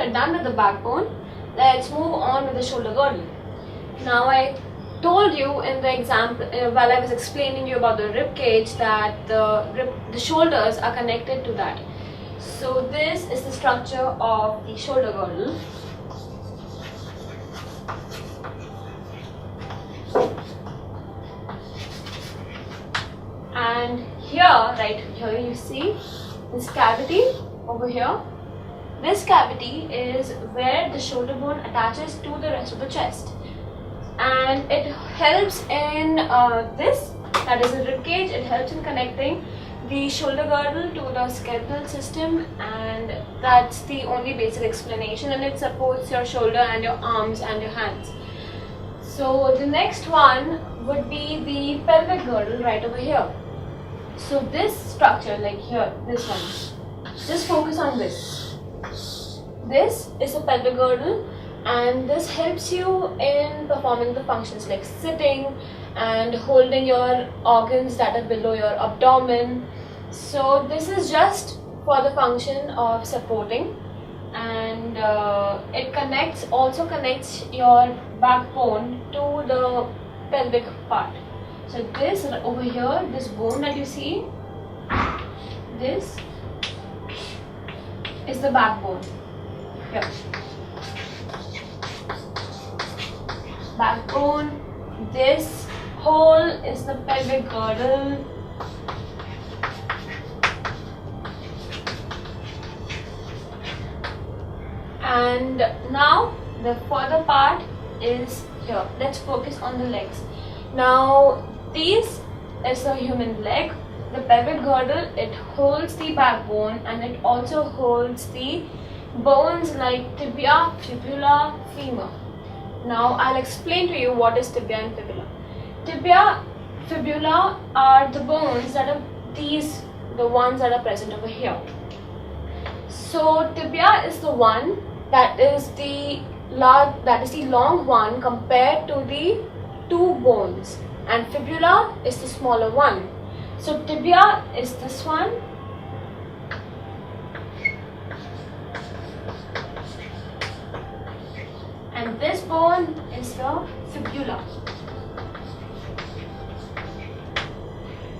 are done with the backbone, let's move on with the shoulder girdle. Now I told you in the example while I was explaining you about the rib cage that the shoulders are connected to that. So this is the structure of the shoulder girdle. And here, right here, you see this cavity over here. This cavity is where the shoulder bone attaches to the rest of the chest, and it helps in this, that is the rib cage. It helps in connecting the shoulder girdle to the skeletal system, and that's the only basic explanation, and it supports your shoulder and your arms and your hands. So the next one would be the pelvic girdle right over here. So this structure, like here, this one, just focus on this. This is a pelvic girdle, and this helps you in performing the functions like sitting and holding your organs that are below your abdomen. So this is just for the function of supporting, and it also connects your backbone to the pelvic part. So this over here, this bone that you see, this is the backbone. Here. Backbone. This hole is the pelvic girdle. And now the further part is here. Let's focus on the legs. Now this is a human leg. The pelvic girdle, it holds the backbone, and it also holds the bones like tibia, fibula, femur. Now I'll explain to you what is tibia and fibula. Tibia, fibula are the bones that are the ones that are present over here. So tibia is the one that is the long one compared to the two bones, and fibula is the smaller one. So tibia is this one, and this bone is the fibula.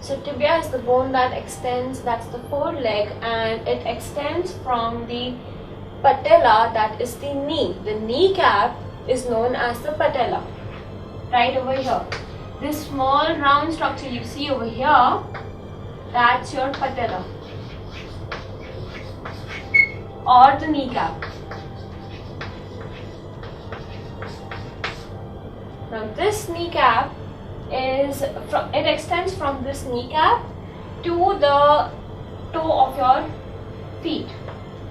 So tibia is the bone that extends, that's the foreleg, and it extends from the patella, that is the knee. The kneecap is known as the patella. Right over here. This small round structure you see over here, that's your patella or the kneecap. Now this kneecap it extends from this kneecap to the toe of your feet,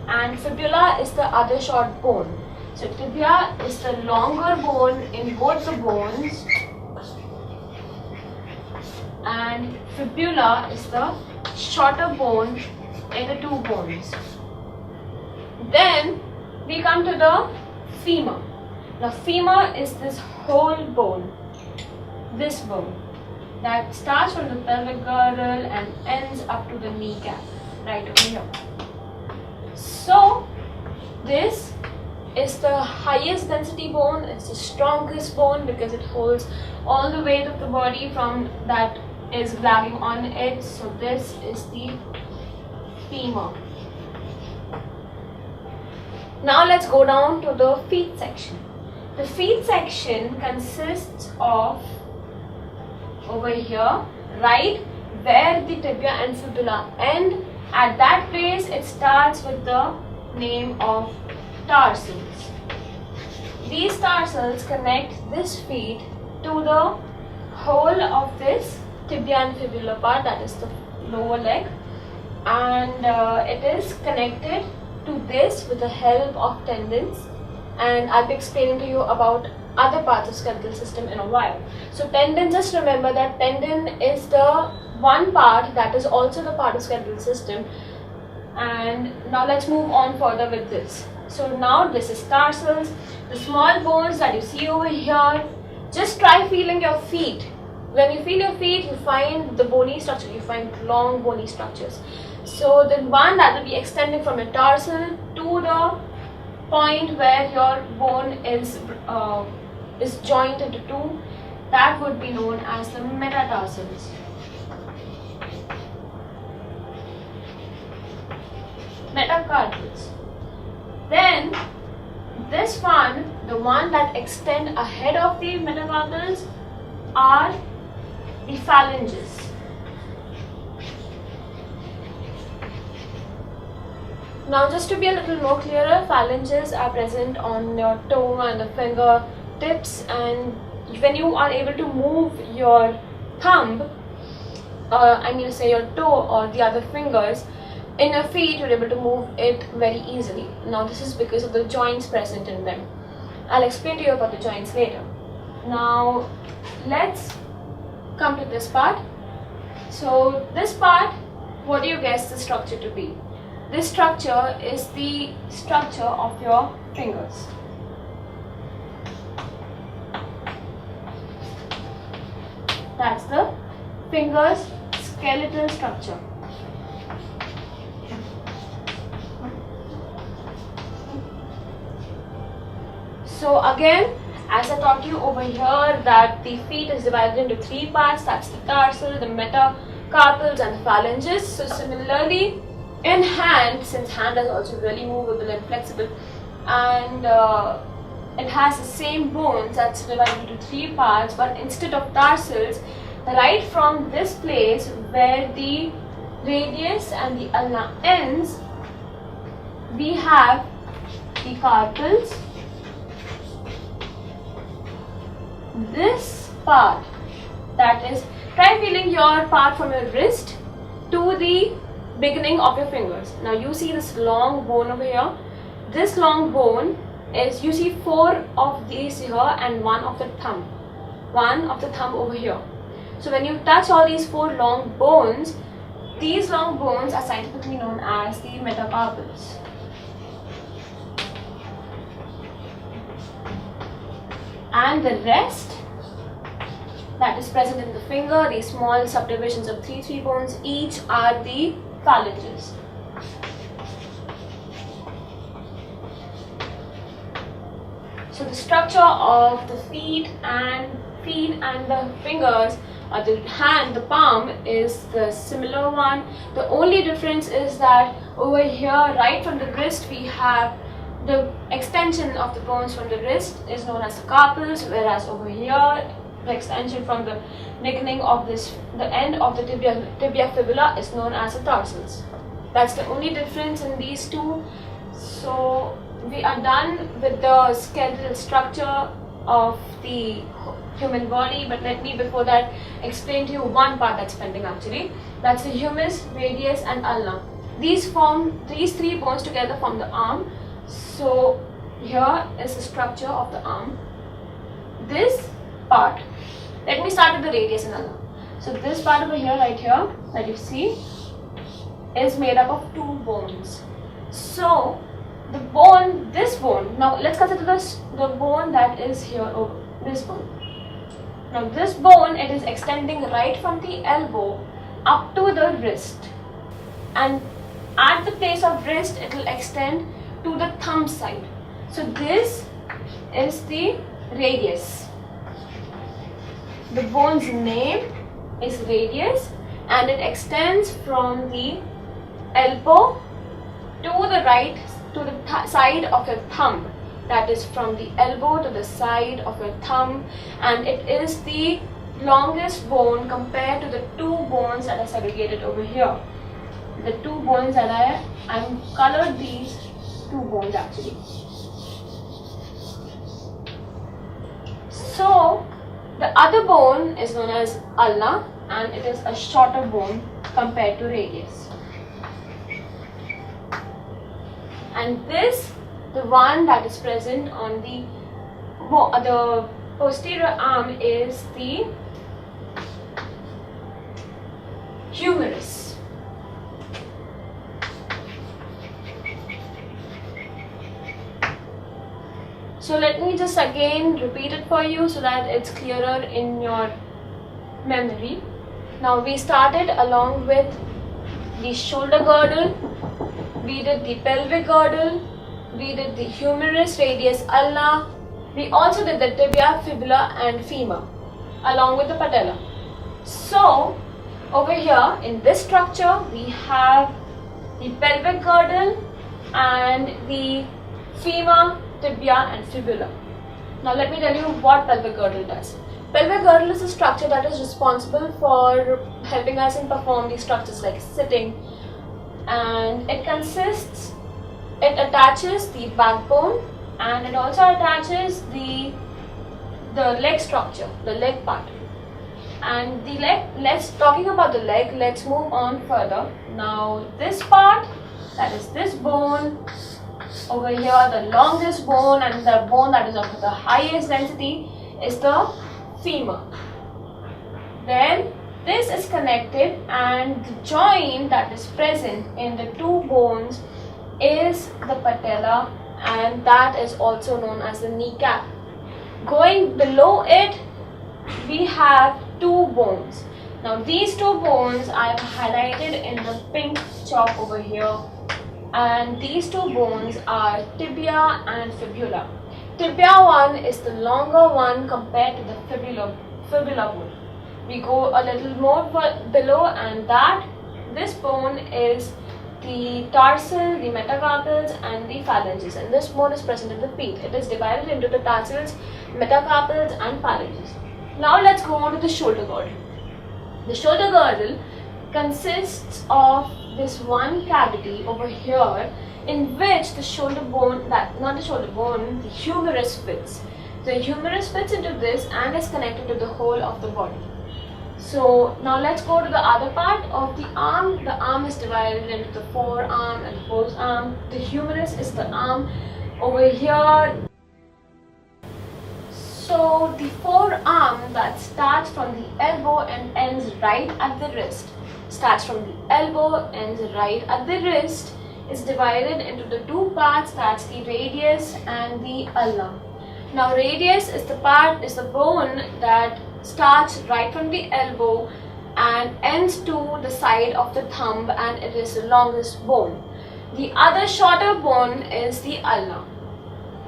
and fibula is the other short bone. So tibia is the longer bone in both the bones, and fibula is the shorter bone in the two bones. Then we come to the femur. Now femur is this whole bone, this bone that starts from the pelvic girdle and ends up to the kneecap, right over here. So this is the highest density bone, it's the strongest bone because it holds all the weight of the body from that is grabbing on it. So this is the femur. Now let's go down to the feet section. The feet section consists of over here, right where the tibia and fibula end. At that place it starts with the name of tarsals. These tarsals connect this feet to the whole of this tibia and fibula part, that is the lower leg, and it is connected to this with the help of tendons, and I'll be explaining to you about other parts of skeletal system in a while. So tendon, just remember that tendon is the one part that is also the part of skeletal system. And now let's move on further with this. So now this is tarsals, the small bones that you see over here. Just try feeling your feet. When you feel your feet, you find the bony structure, you find long bony structures. So the one that will be extending from your tarsal to the point where your bone is joined into two, that would be known as the metatarsals. Metacarpals. Then this one, the one that extend ahead of the metacarpals, are the phalanges. Now, just to be a little more clearer, phalanges are present on your toe and the finger tips, and when you are able to move your thumb, say your toe or the other fingers in your feet, you're able to move it very easily. Now, this is because of the joints present in them. I'll explain to you about the joints later. Now, let's come to this part. So, this part, what do you guess the structure to be? This structure is the structure of your fingers. That's the fingers' skeletal structure. So again, as I taught you over here, that the feet is divided into three parts. That's the tarsal, the metacarpals, and the phalanges. So similarly, in hand, since hand is also really movable and flexible, and it has the same bones that's divided into three parts, but instead of tarsals, right from this place where the radius and the ulna ends, we have the carpals. This part, that is, try feeling your part from your wrist to the beginning of your fingers. Now you see this long bone over here. This long bone is, you see 4 of these here and one of the thumb over here. So when you touch all these 4 long bones, these long bones are scientifically known as the metacarpals. And the rest that is present in the finger, these small subdivisions of 3 bones, each are the phalanges. So the structure of the feet and the fingers, or the hand, the palm, is the similar one. The only difference is that over here, right from the wrist, we have the extension of the bones from the wrist is known as the carpals, whereas over here, the extension from the beginning of the end of the tibia fibula is known as the tarsals. That's the only difference in these two. So we are done with the skeletal structure of the human body, but let me before that explain to you one part that's pending actually. That's the humerus, radius, and ulna. These 3 bones together form the arm. So here is the structure of the arm. This part, let me start with the radius and ulna. So this part over here, right here, that you see, is made up of 2 bones. So the bone, this bone, now let's consider the bone that is here over this bone. Now this bone, it is extending right from the elbow up to the wrist, and at the place of wrist it will extend to the thumb side. So this is the radius. The bone's name is radius, and it extends from the elbow to the right, to the side of your thumb. That is from the elbow to the side of your thumb, and it is the longest bone compared to the 2 bones that are segregated over here. The 2 bones that I'm colored these 2 bones actually. So the other bone is known as ulna, and it is a shorter bone compared to radius. And this, the one that is present on the posterior arm, is the humerus. So let me just again repeat it for you so that it's clearer in your memory. Now we started along with the shoulder girdle, we did the pelvic girdle, we did the humerus, radius, ulna. We also did the tibia, fibula and femur along with the patella. So over here in this structure we have the pelvic girdle and the femur, tibia and fibula. Now let me tell you what pelvic girdle does. Pelvic girdle is a structure that is responsible for helping us in perform these structures like sitting, and it attaches the backbone and it also attaches the leg structure, the leg part. And the leg, talking about the leg, let's move on further. Now this part, that is this bone over here, the longest bone and the bone that is of the highest density is the femur. Then this is connected and the joint that is present in the two bones is the patella, and that is also known as the kneecap. Going below it we have two bones. Now these two bones I have highlighted in the pink chalk over here, and these two bones are tibia and fibula. Tibia one is the longer one compared to the fibula bone. We go a little more below, and this bone is the tarsal, the metacarpals and the phalanges, and this bone is present in the feet. It is divided into the tarsals, metacarpals and phalanges. Now let's go on to the shoulder girdle. The shoulder girdle consists of this one cavity over here in which the shoulder bone, the humerus fits. The humerus fits into this and is connected to the whole of the body. So now let's go to the other part of the arm. The arm is divided into the forearm and opposed arm. The humerus is the arm over here. So the forearm that starts from the elbow and ends right at the wrist, is divided into the two parts, that's the radius and the ulna. Now radius is the bone that starts right from the elbow and ends to the side of the thumb, and it is the longest bone. The other shorter bone is the ulna.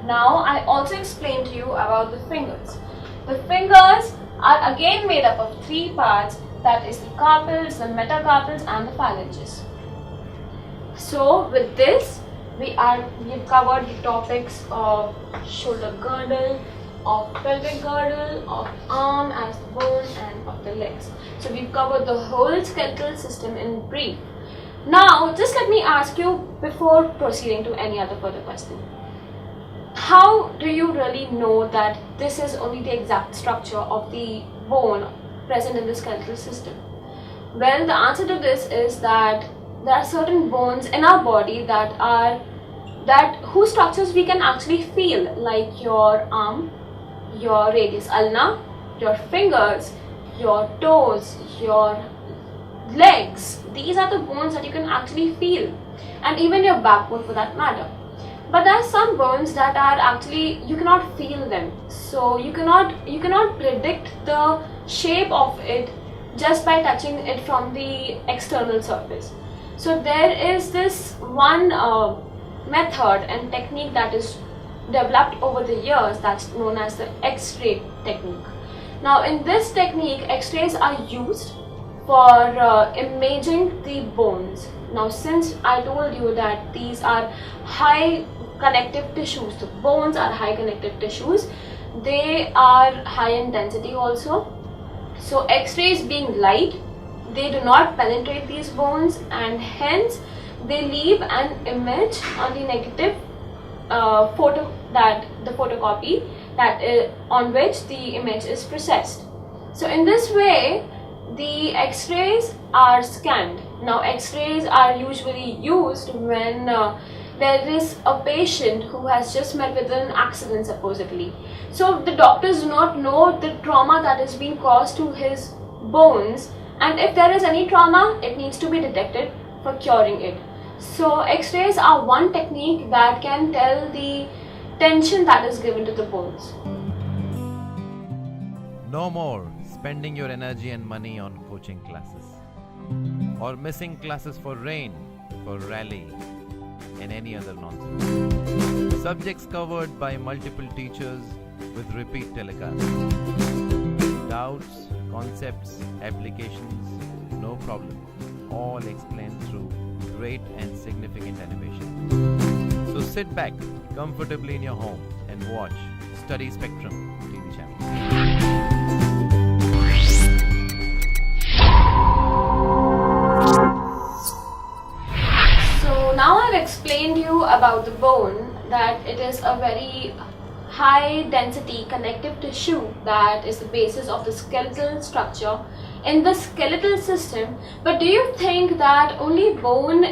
Now I also explained to you about the fingers. The fingers are again made up of three parts, that is the carpals, the metacarpals and the phalanges. So with this we've covered the topics of shoulder girdle, of pelvic girdle, of arm as the bone and of the legs. So we've covered the whole skeletal system in brief. Now just let me ask you before proceeding to any other further question. How do you really know that this is only the exact structure of the bone present in the skeletal system? Well, the answer to this is that there are certain bones in our body whose structures we can actually feel, like your arm, your radius ulna, your fingers, your toes, your legs. These are the bones that you can actually feel, and even your backbone for that matter. But there are some bones that are actually, you cannot feel them, so you cannot predict the shape of it just by touching it from the external surface. So there is this one method and technique that is developed over the years, that's known as the X-ray technique. Now in this technique, X-rays are used for imaging the bones. Now since I told you that these are high connective tissues, the bones are high connective tissues, they are high in density also. So X-rays being light, they do not penetrate these bones, and hence they leave an image on the negative photocopy on which the image is processed. So in this way the X-rays are scanned. Now X-rays are usually used when there is a patient who has just met with an accident supposedly. So the doctors do not know the trauma that is being caused to his bones, and if there is any trauma, it needs to be detected for curing it. So X-rays are one technique that can tell the tension that is given to the bones. No more spending your energy and money on coaching classes or missing classes for rain, for rally, and any other nonsense. Subjects covered by multiple teachers with repeat telecasts. Doubts, concepts, applications, no problem. All explained through great and significant animation. So sit back comfortably in your home and watch Study Spectrum TV channel. So now I've explained you about the bone, that it is a very high density connective tissue that is the basis of the skeletal structure in the skeletal system. But do you think that only bone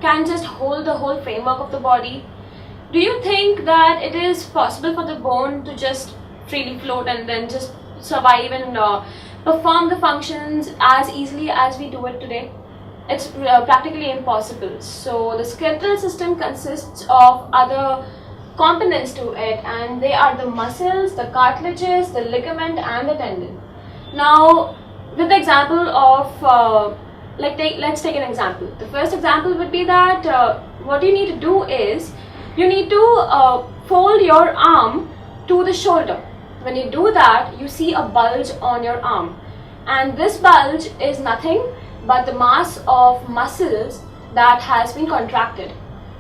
can just hold the whole framework of the body? Do you think that it is possible for the bone to just freely float and then just survive and perform the functions as easily as we do it today? It's practically impossible. So the skeletal system consists of other components to it, and they are the muscles, the cartilages, the ligament and the tendon. Now with the example of let's take an example. The first example would be that what you need to do is you need to fold your arm to the shoulder. When you do that, you see a bulge on your arm, and this bulge is nothing but the mass of muscles that has been contracted.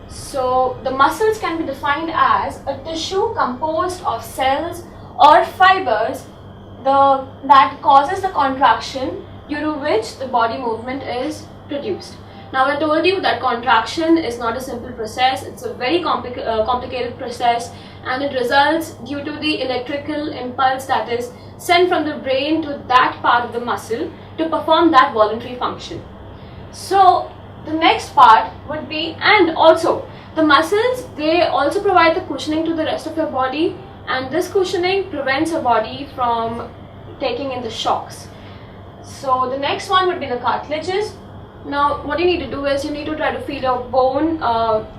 So the muscles can be defined as a tissue composed of cells or fibers that causes the contraction due to which the body movement is produced. Now I told you that contraction is not a simple process, it's a very complicated process, and it results due to the electrical impulse that is sent from the brain to that part of the muscle to perform that voluntary function. So the next part would be, and also the muscles, they also provide the cushioning to the rest of your body, and this cushioning prevents your body from taking in the shocks. So the next one would be the cartilages. Now what you need to do is you need to try to feel your bone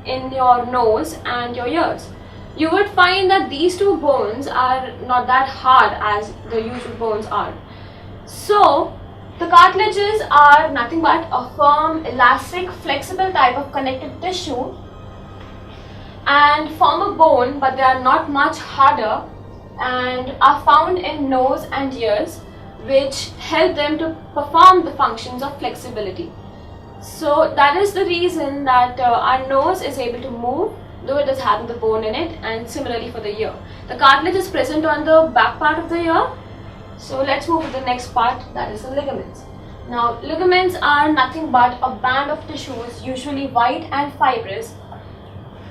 in your nose and your ears. You would find that these two bones are not that hard as the usual bones are. So the cartilages are nothing but a firm, elastic, flexible type of connective tissue and form a bone, but they are not much harder and are found in nose and ears, which help them to perform the functions of flexibility. So that is the reason that our nose is able to move, though it does have the bone in it, and similarly for the ear. The cartilage is present on the back part of the ear. So let's move to the next part, that is the ligaments. Now ligaments are nothing but a band of tissues, usually white and fibrous,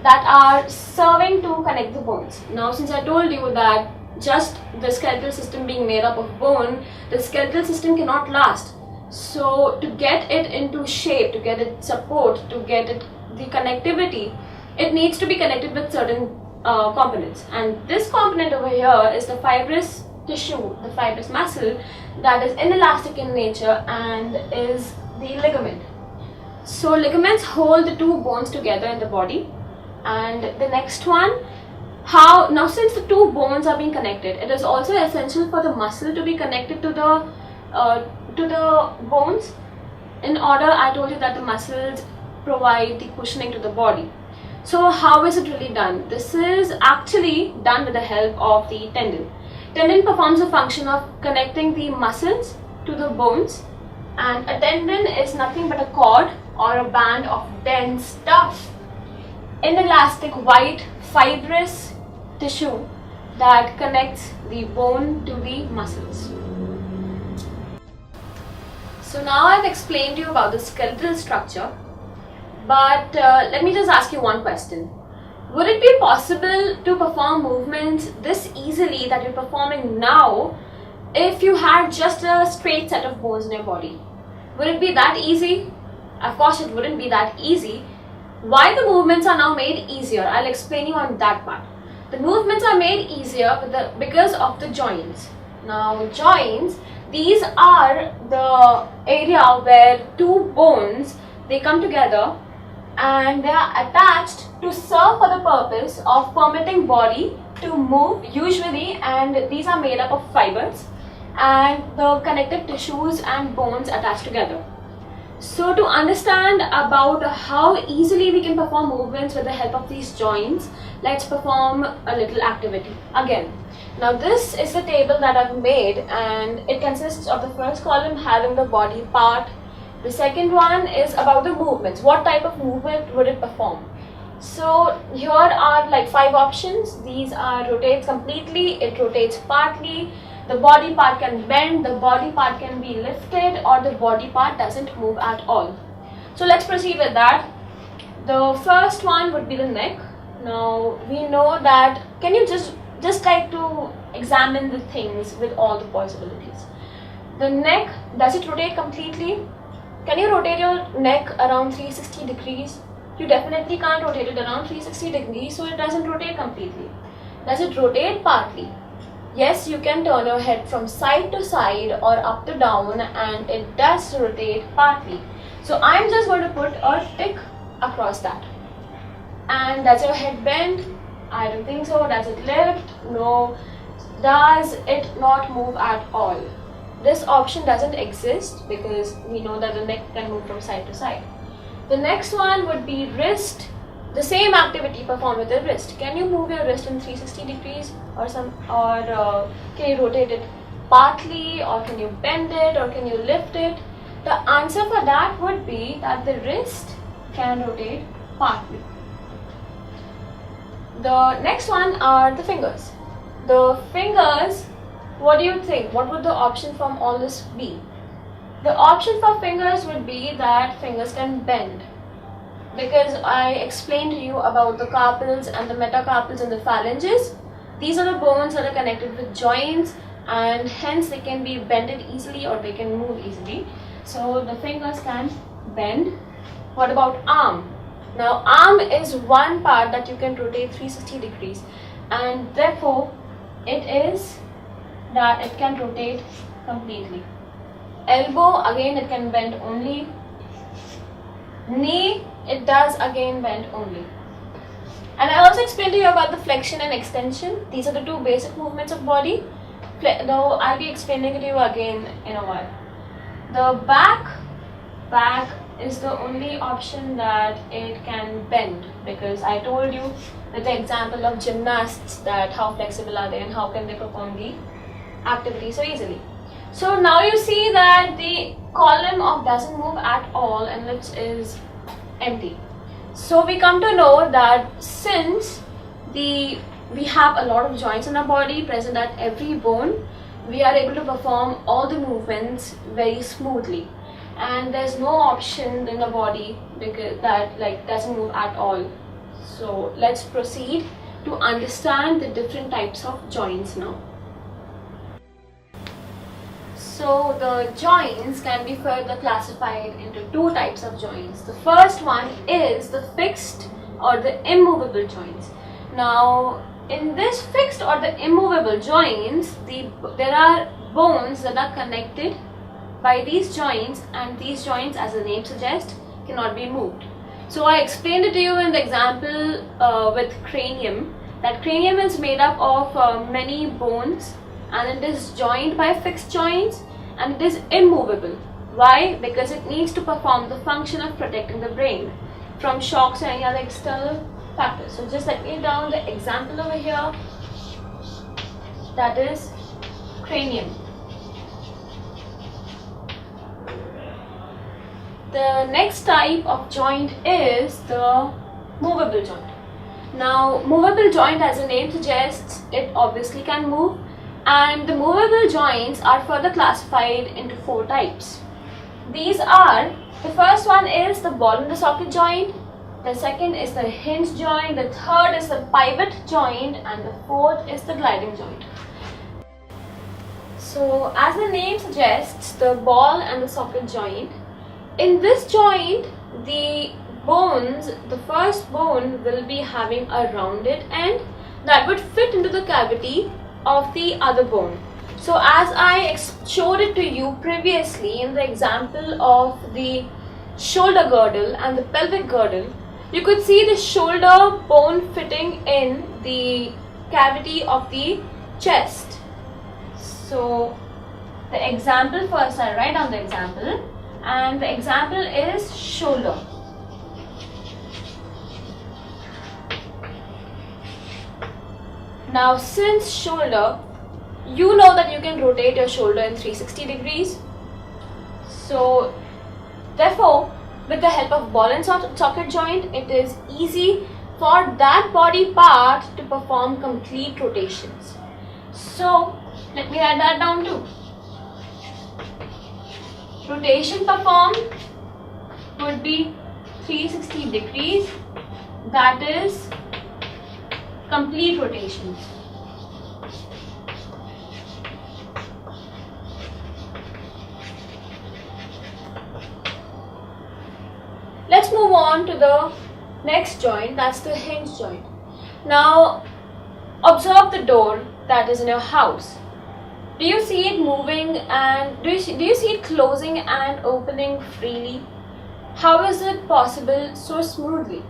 that are serving to connect the bones. Now since I told you that just the skeletal system being made up of bone, the skeletal system cannot last. So to get it into shape, to get it support, to get it the connectivity, it needs to be connected with certain components. And this component over here is the fibrous tissue, the fibrous muscle that is inelastic in nature and is the ligament. So ligaments hold the two bones together in the body. And the next one, now since the two bones are being connected, it is also essential for the muscle to be connected to the bones. In order, I told you that the muscles provide the cushioning to the body. So how is it really done? This is actually done with the help of the tendon. Tendon performs the function of connecting the muscles to the bones, and a tendon is nothing but a cord or a band of dense, tough, inelastic, white, fibrous tissue that connects the bone to the muscles. So now I've explained to you about the skeletal structure, but let me just ask you one question. Would it be possible to perform movements this easily that you're performing now if you had just a straight set of bones in your body? Would it be that easy? Of course it wouldn't be that easy. Why the movements are now made easier, I'll explain you on that part. The movements are made easier because of the joints. Now joints, these are the area where two bones, they come together and they are attached to serve for the purpose of permitting body to move usually, and these are made up of fibers and the connective tissues and bones attached together. So to understand about how easily we can perform movements with the help of these joints, let's perform a little activity again. Now this is the table that I've made, and it consists of the first column having the body part. The second one is about the movements. What type of movement would it perform? So here are like 5 options. These are rotates completely, it rotates partly, the body part can bend, the body part can be lifted, or the body part doesn't move at all. So let's proceed with that. The first one would be the neck. Now we know that, can you just try to examine the things with all the possibilities. The neck, does it rotate completely? Can you rotate your neck around 360 degrees? You definitely can't rotate it around 360 degrees, so it doesn't rotate completely. Does it rotate partly? Yes, you can turn your head from side to side or up to down, and it does rotate partly. So I'm just going to put a tick across that. And does your head bend? I don't think so. Does it lift? No. Does it not move at all? This option doesn't exist because we know that the neck can move from side to side. The next one would be wrist. The same activity performed with the wrist. Can you move your wrist in 360 degrees or can you rotate it partly, or can you bend it, or can you lift it? The answer for that would be that the wrist can rotate partly. The next one are the fingers. The fingers, what do you think? What would the option from all this be? The option for fingers would be that fingers can bend, because I explained to you about the carpals and the metacarpals and the phalanges. These are the bones that are connected with joints, and hence they can be bended easily or they can move easily. So the fingers can bend. What about arm? Now arm is one part that you can rotate 360 degrees, and therefore it is that it can rotate completely. Elbow, again it can bend only. Knee, it does again bend only. And I also explained to you about the flexion and extension. These are the 2 basic movements of body. Though I'll be explaining it to you again in a while. The back is the only option that it can bend, because I told you with the example of gymnasts that how flexible are they and how can they perform the activity so easily. So now you see that the column of doesn't move at all and which is empty. So we come to know that since we have a lot of joints in our body present at every bone, we are able to perform all the movements very smoothly, and there's no option in the body because that doesn't move at all. So let's proceed to understand the different types of joints now. So the joints can be further classified into 2 types of joints. The first one is the fixed or the immovable joints. Now in this fixed or the immovable joints, there are bones that are connected by these joints, and these joints, as the name suggests, cannot be moved. So I explained it to you in the example with cranium, that cranium is made up of many bones, and it is joined by fixed joints, and it is immovable. Why? Because it needs to perform the function of protecting the brain from shocks or any other external factors. So just let me down the example over here, that is cranium. The next type of joint is the movable joint. Now movable joint, as the name suggests, it obviously can move, and the movable joints are further classified into 4 types. These are, the first one is the ball and the socket joint, the second is the hinge joint, the third is the pivot joint, and the fourth is the gliding joint. So as the name suggests, the ball and the socket joint, in this joint the bones, the first bone will be having a rounded end that would fit into the cavity of the other bone. So as I showed it to you previously in the example of the shoulder girdle and the pelvic girdle, you could see the shoulder bone fitting in the cavity of the chest. So the example first, I'll write down the example. and the example is shoulder. Now since shoulder, you know that you can rotate your shoulder in 360 degrees. So therefore, with the help of ball and socket joint, it is easy for that body part to perform complete rotations. So let me write that down too. Rotation performed would be 360 degrees, that is complete rotations. Let's move on to the next joint, that's the hinge joint. Now observe the door that is in your house. Do you see it moving and do you see it closing and opening freely? How is it possible so smoothly?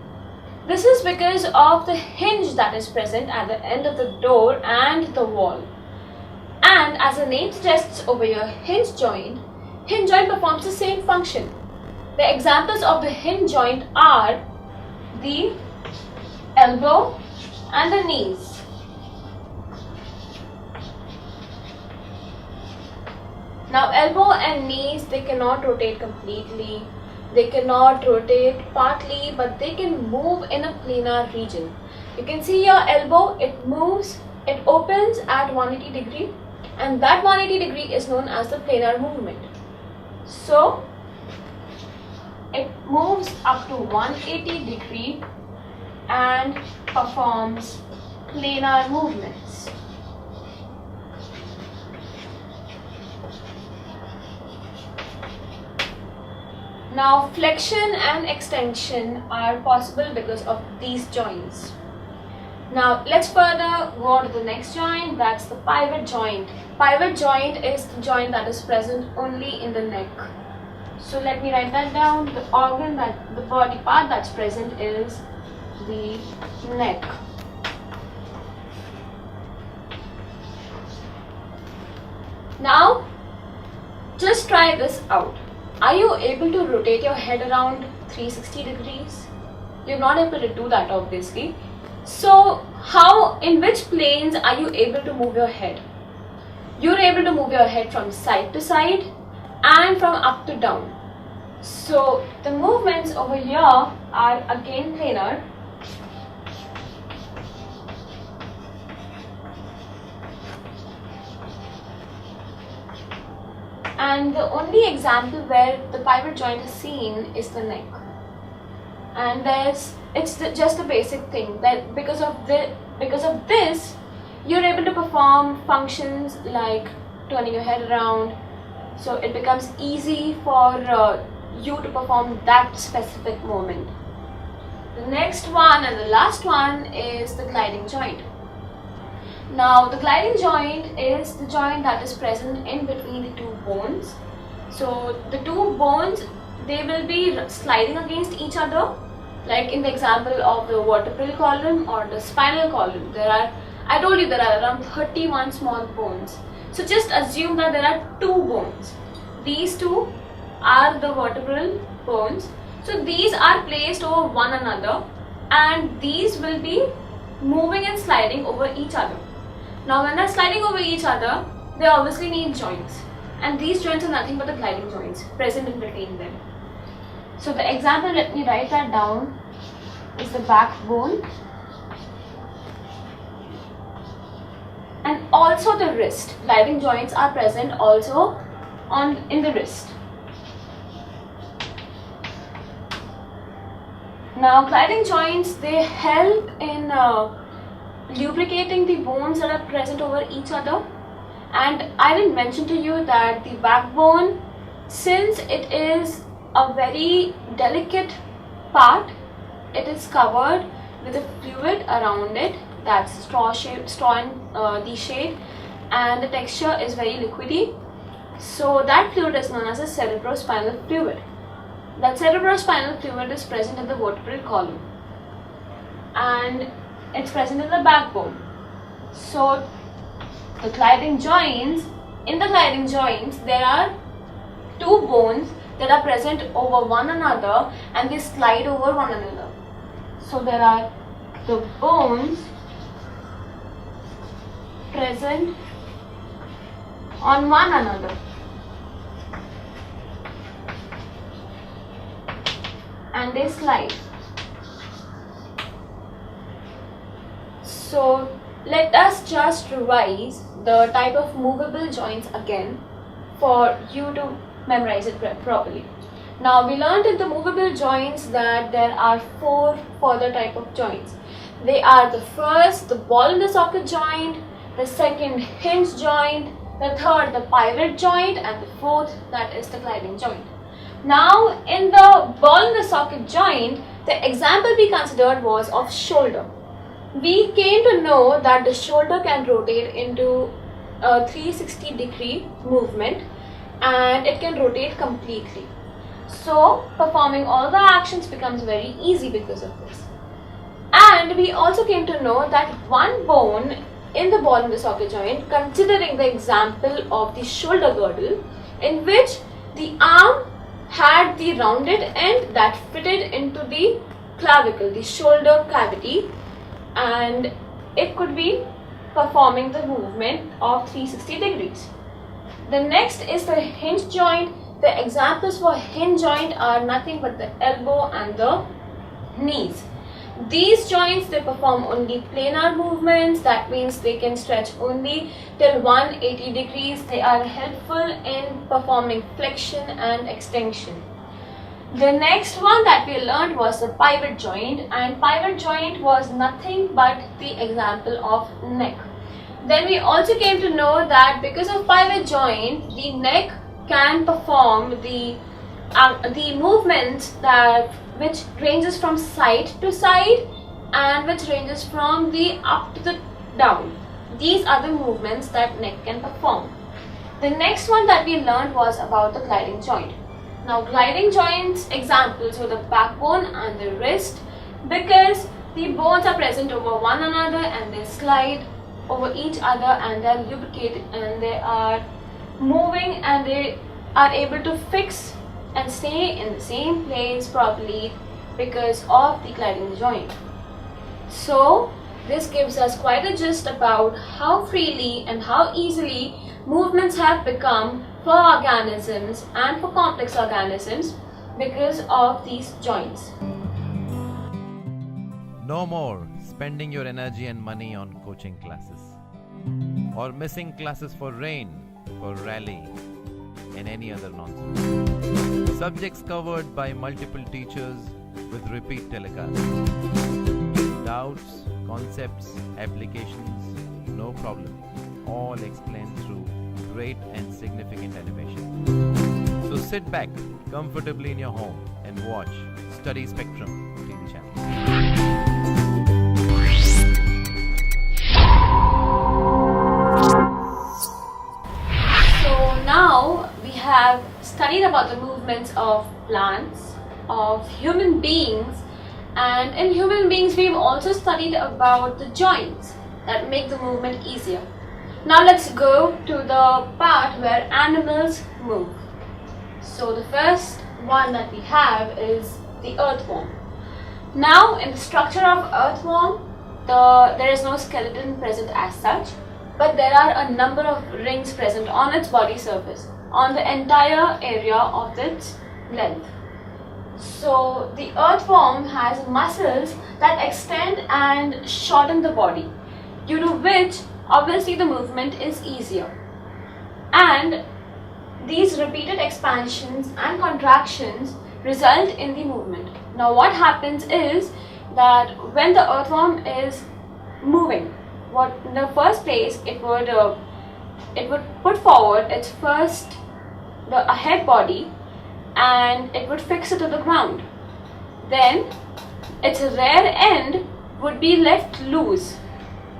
This is because of the hinge that is present at the end of the door and the wall. And as the name suggests over here, hinge joint performs the same function. The examples of the hinge joint are the elbow and the knees. Now elbow and knees, they cannot rotate completely, they cannot rotate partly, but they can move in a planar region. You can see your elbow, it moves, it opens at 180 degree, and that 180 degree is known as the planar movement. So it moves up to 180 degree and performs planar movements. Now flexion and extension are possible because of these joints. Now let's further go on to the next joint, that's the pivot joint. Pivot joint is the joint that is present only in the neck. So let me write that down. The organ, the body part that's present is the neck. Now just try this out. Are you able to rotate your head around 360 degrees? You're not able to do that obviously. So in which planes are you able to move your head? You're able to move your head from side to side and from up to down. So the movements over here are again planar. And the only example where the pivot joint is seen is the neck. And just a basic thing that because of this, you're able to perform functions like turning your head around. So it becomes easy for you to perform that specific movement. The next one and the last one is the gliding joint. Now the gliding joint is the joint that is present in between the two bones. So the two bones, they will be sliding against each other, like in the example of the vertebral column or the spinal column. I told you there are around 31 small bones. So just assume that there are two bones. These two are the vertebral bones. So these are placed over one another and these will be moving and sliding over each other. Now when they're sliding over each other, they obviously need joints. And these joints are nothing but the gliding joints present in between them. So the example, let me write that down, is the backbone. And also the wrist. Gliding joints are present also in the wrist. Now gliding joints, they help in lubricating the bones that are present over each other. And I didn't mention to you that the backbone, since it is a very delicate part, it is covered with a fluid around it that's straw in the shade, and the texture is very liquidy. So that fluid is known as a cerebrospinal fluid. That cerebrospinal fluid is present in the vertebral column and it's present in the backbone. So in the gliding joints, there are two bones that are present over one another and they slide over one another. So there are the bones present on one another and they slide. So let us just revise the type of movable joints again for you to memorize it properly. Now we learned in the movable joints that there are 4 further type of joints. They are the first, the ball in the socket joint, the second, hinge joint, the third, the pivot joint, and the fourth, that is the gliding joint. Now in the ball in the socket joint, the example we considered was of shoulder. We came to know that the shoulder can rotate into a 360-degree movement and it can rotate completely. So performing all the actions becomes very easy because of this. And we also came to know that one bone in the ball in the socket joint, considering the example of the shoulder girdle, in which the arm had the rounded end that fitted into the clavicle, the shoulder cavity, and it could be performing the movement of 360 degrees. The next is the hinge joint. The examples for hinge joint are nothing but the elbow and the knees. These joints, they perform only planar movements. That means they can stretch only till 180 degrees. They are helpful in performing flexion and extension. The next one that we learned was the pivot joint, and pivot joint was nothing but the example of neck. Then we also came to know that because of pivot joint, the neck can perform the movements that which ranges from side to side and which ranges from the up to the down. These are the movements that neck can perform. The next one that we learned was about the gliding joint. Now gliding joints examples were the backbone and the wrist, because the bones are present over one another and they slide over each other and they are lubricated and they are moving and they are able to fix and stay in the same place properly because of the gliding joint. So this gives us quite a gist about how freely and how easily movements have become for organisms and for complex organisms because of these joints. No more spending your energy and money on coaching classes or missing classes for rain, for rally, and any other nonsense. Subjects covered by multiple teachers with repeat telecasts. Doubts, concepts, applications, no problem. All explained through great and significant animation. So sit back comfortably in your home and watch Study Spectrum TV channel. So now we have studied about the movements of plants, of human beings, and in human beings we've also studied about the joints that make the movement easier. Now let's go to the part where animals move. So the first one that we have is the earthworm. Now in the structure of earthworm, there is no skeleton present as such, but there are a number of rings present on its body surface, on the entire area of its length. So the earthworm has muscles that extend and shorten the body, due to which obviously the movement is easier. And these repeated expansions and contractions result in the movement. Now what happens is that when the earthworm is moving, in the first place it would put forward its the head body and it would fix it to the ground. Then its rear end would be left loose,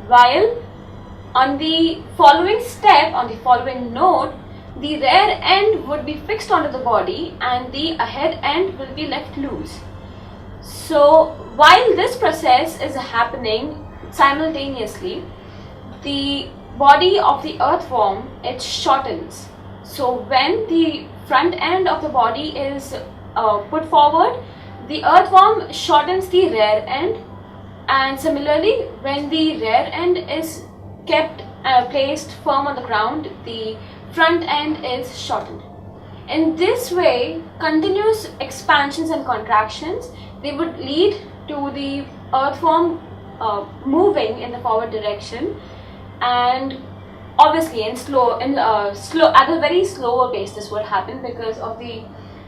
while on the following step, on the following note, the rear end would be fixed onto the body and the head end will be left loose. So while this process is happening simultaneously, the body of the earthworm, it shortens. So when the front end of the body is put forward, the earthworm shortens the rear end, and similarly when the rear end is kept placed firm on the ground, the front end is shortened. In this way, continuous expansions and contractions, they would lead to the earthworm moving in the forward direction, and obviously at a very slower pace this would happen because of the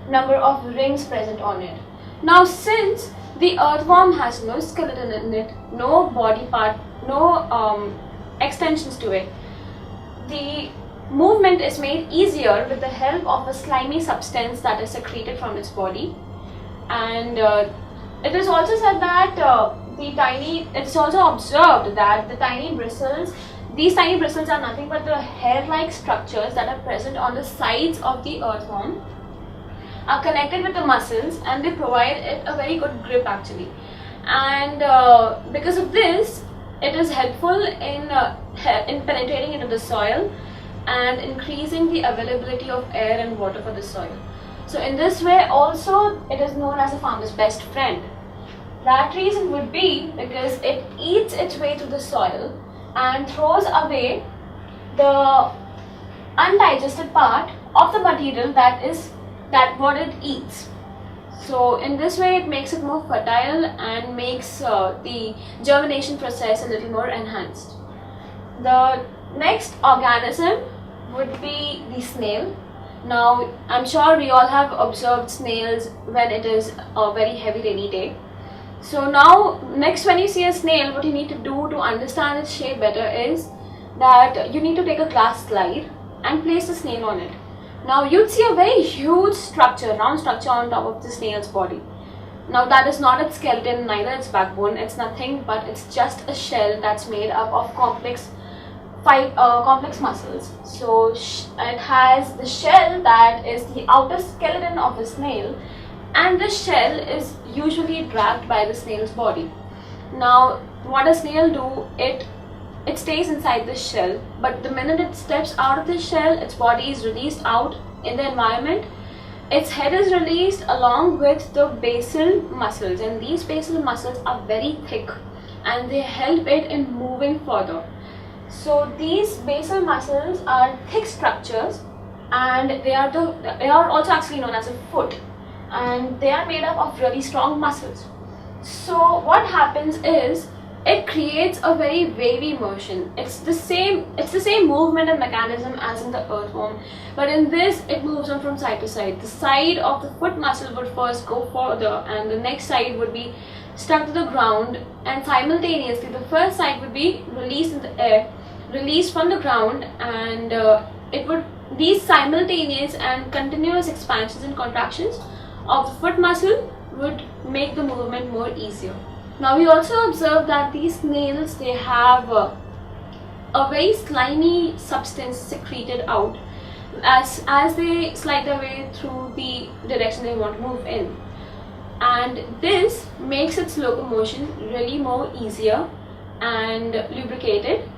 number of rings present on it. Now, since the earthworm has no skeleton in it, no body part, no extensions to it, the movement is made easier with the help of a slimy substance that is secreted from its body. And it is also said that it's also observed that these tiny bristles are nothing but the hair-like structures that are present on the sides of the earthworm, are connected with the muscles, and they provide it a very good grip actually. And because of this, it is helpful in penetrating into the soil and increasing the availability of air and water for the soil. So in this way also, it is known as a farmer's best friend. That reason would be because it eats its way through the soil and throws away the undigested part of the material that what it eats. So in this way, it makes it more fertile and makes the germination process a little more enhanced. The next organism would be the snail. Now, I'm sure we all have observed snails when it is a very heavy rainy day. So now, next when you see a snail, what you need to do to understand its shape better is that you need to take a glass slide and place the snail on it. Now you'd see a very huge structure, round structure on top of the snail's body. Now that is not its skeleton, neither its backbone, it's nothing but it's just a shell that's made up of complex muscles. So it has the shell that is the outer skeleton of the snail, and the shell is usually wrapped by the snail's body. Now what a snail do, it stays inside the shell, but the minute it steps out of the shell, its body is released out in the environment. Its head is released along with the basal muscles, and these basal muscles are very thick and they help it in moving further. So these basal muscles are thick structures, and they are also actually known as a foot, and they are made up of really strong muscles. So what happens is, it creates a very wavy motion. It's the same movement and mechanism as in the earthworm, but in this it moves on from side to side. The side of the foot muscle would first go further, and the next side would be stuck to the ground, and simultaneously the first side would be released in the air, released from the ground, and these simultaneous and continuous expansions and contractions of the foot muscle would make the movement more easier. Now we also observe that these snails, they have a very slimy substance secreted out as they slide their way through the direction they want to move in, and this makes its locomotion really more easier and lubricated,